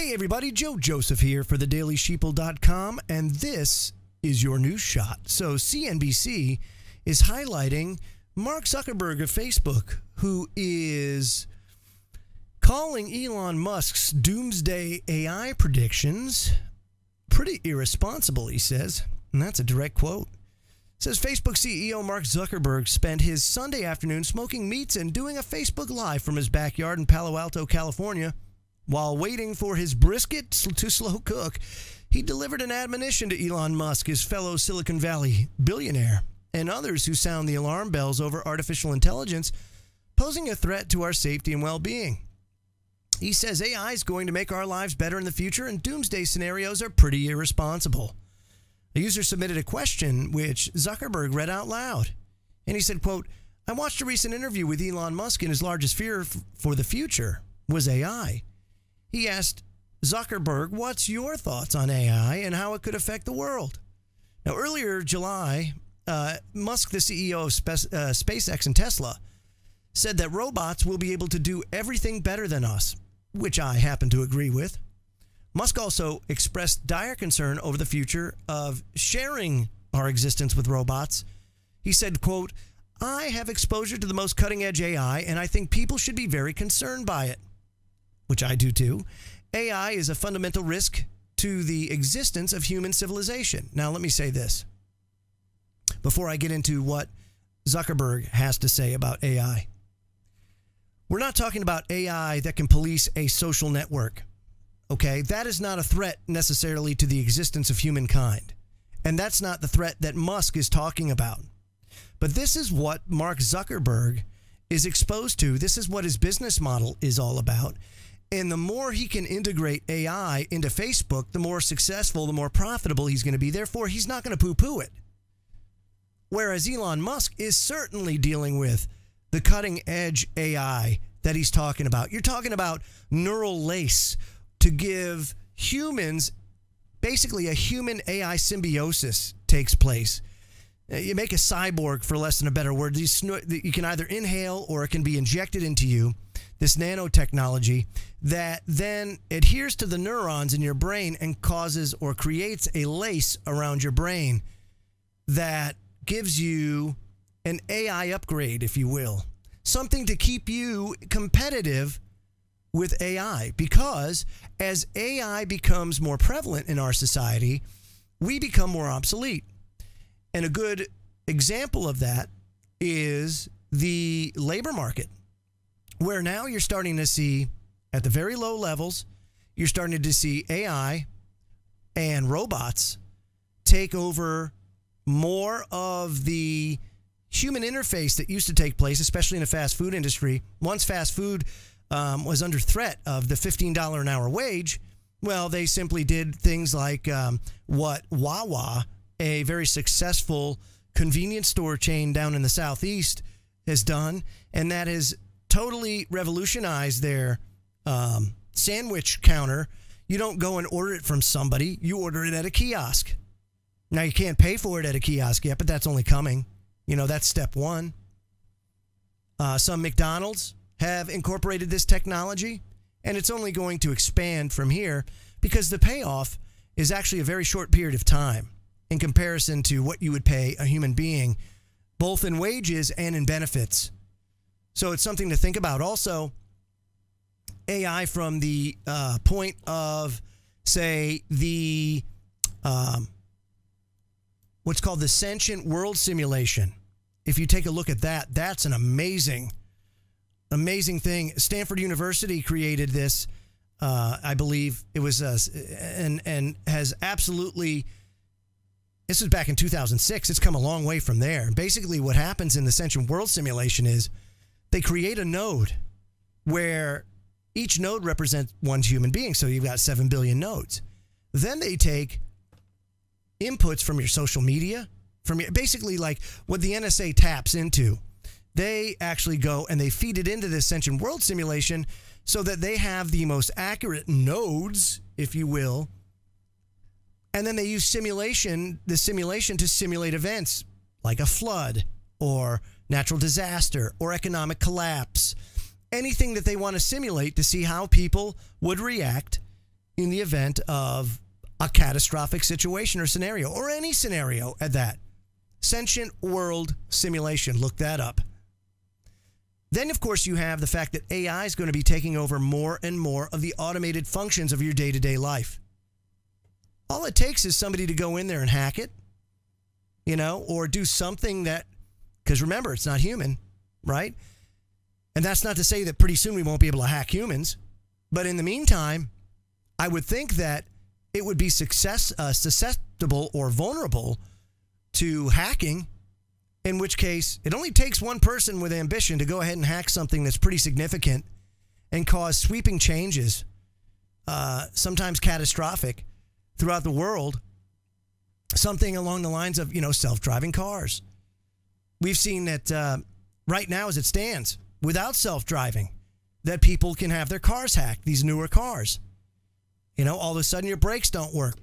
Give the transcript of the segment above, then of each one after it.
Hey everybody, Joe Joseph here for thedailysheeple.com, and this is your news shot. So CNBC is highlighting Mark Zuckerberg of Facebook, who is calling Elon Musk's doomsday AI predictions pretty irresponsible, he says. And that's a direct quote. It says Facebook CEO Mark Zuckerberg spent his Sunday afternoon smoking meats and doing a Facebook Live from his backyard in Palo Alto, California. While waiting for his brisket to slow cook, he delivered an admonition to Elon Musk, his fellow Silicon Valley billionaire, and others who sound the alarm bells over artificial intelligence posing a threat to our safety and well-being. He says AI is going to make our lives better in the future, and doomsday scenarios are pretty irresponsible. A user submitted a question which Zuckerberg read out loud, and he said, quote, "I watched a recent interview with Elon Musk, and his largest fear for the future was AI. He asked Zuckerberg, what's your thoughts on AI and how it could affect the world?" Now, earlier July, Musk, the CEO of SpaceX and Tesla, said that robots will be able to do everything better than us, which I happen to agree with. Musk also expressed dire concern over the future of sharing our existence with robots. He said, quote, "I have exposure to the most cutting-edge AI, and I think people should be very concerned by it," which I do too. AI is a fundamental risk to the existence of human civilization. Now, let me say this before I get into what Zuckerberg has to say about AI. We're not talking about AI that can police a social network, okay? That is not a threat necessarily to the existence of humankind. And that's not the threat that Musk is talking about. But this is what Mark Zuckerberg is exposed to. This is what his business model is all about. And the more he can integrate AI into Facebook, the more successful, the more profitable he's going to be. Therefore, he's not going to poo-poo it. Whereas Elon Musk is certainly dealing with the cutting-edge AI that he's talking about. You're talking about neural lace to give humans, basically a human-AI symbiosis takes place. You make a cyborg, for less than a better word. You can either inhale or it can be injected into you. This nanotechnology that then adheres to the neurons in your brain and causes or creates a lace around your brain that gives you an AI upgrade, if you will. Something to keep you competitive with AI, because as AI becomes more prevalent in our society, we become more obsolete. And a good example of that is the labor market, where now you're starting to see, at the very low levels, you're starting to see AI and robots take over more of the human interface that used to take place, especially in the fast food industry. Once fast food was under threat of the $15 an hour wage, well, they simply did things like what Wawa, a very successful convenience store chain down in the Southeast, has done, and that is totally revolutionized their sandwich counter. You don't go and order it from somebody. You order it at a kiosk. Now, you can't pay for it at a kiosk yet, but that's only coming. You know, that's step one. Some McDonald's have incorporated this technology, and it's only going to expand from here because the payoff is actually a very short period of time in comparison to what you would pay a human being, both in wages and in benefits. So it's something to think about. Also, AI from the point of, say, the what's called the sentient world simulation. If you take a look at that, that's an amazing thing. Stanford University created this. I believe it was, and has absolutely. This was back in 2006. It's come a long way from there. Basically, what happens in the sentient world simulation is they create a node where each node represents one human being. So you've got 7 billion nodes. Then they take inputs from your social media, from your, basically like what the NSA taps into. They actually go and they feed it into this sentient world simulation so that they have the most accurate nodes, if you will. And then they use the simulation to simulate events like a flood or natural disaster or economic collapse. Anything that they want to simulate to see how people would react in the event of a catastrophic situation or scenario, or any scenario at that. Sentient world simulation. Look that up. Then, of course, you have the fact that AI is going to be taking over more and more of the automated functions of your day-to-day life. All it takes is somebody to go in there and hack it, or do something that, because remember, it's not human, right? And that's not to say that pretty soon we won't be able to hack humans. But in the meantime, I would think that it would be susceptible or vulnerable to hacking, in which case it only takes one person with ambition to go ahead and hack something that's pretty significant and cause sweeping changes, sometimes catastrophic, throughout the world. Something along the lines of, self-driving cars. We've seen that right now as it stands, without self-driving, that people can have their cars hacked, these newer cars. All of a sudden your brakes don't work.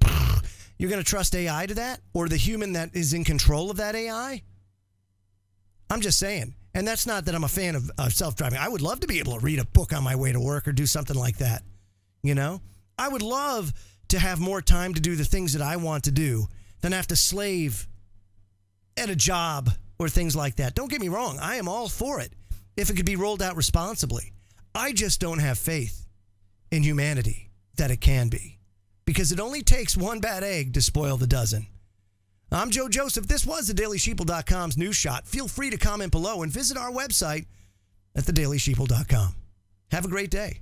You're going to trust AI to that? Or the human that is in control of that AI? I'm just saying. And that's not that I'm a fan of self-driving. I would love to be able to read a book on my way to work or do something like that. I would love to have more time to do the things that I want to do than have to slave at a job or things like that. Don't get me wrong. I am all for it if it could be rolled out responsibly. I just don't have faith in humanity that it can be, because it only takes one bad egg to spoil the dozen. I'm Joe Joseph. This was thedailysheeple.com's News Shot. Feel free to comment below and visit our website at thedailysheeple.com. Have a great day.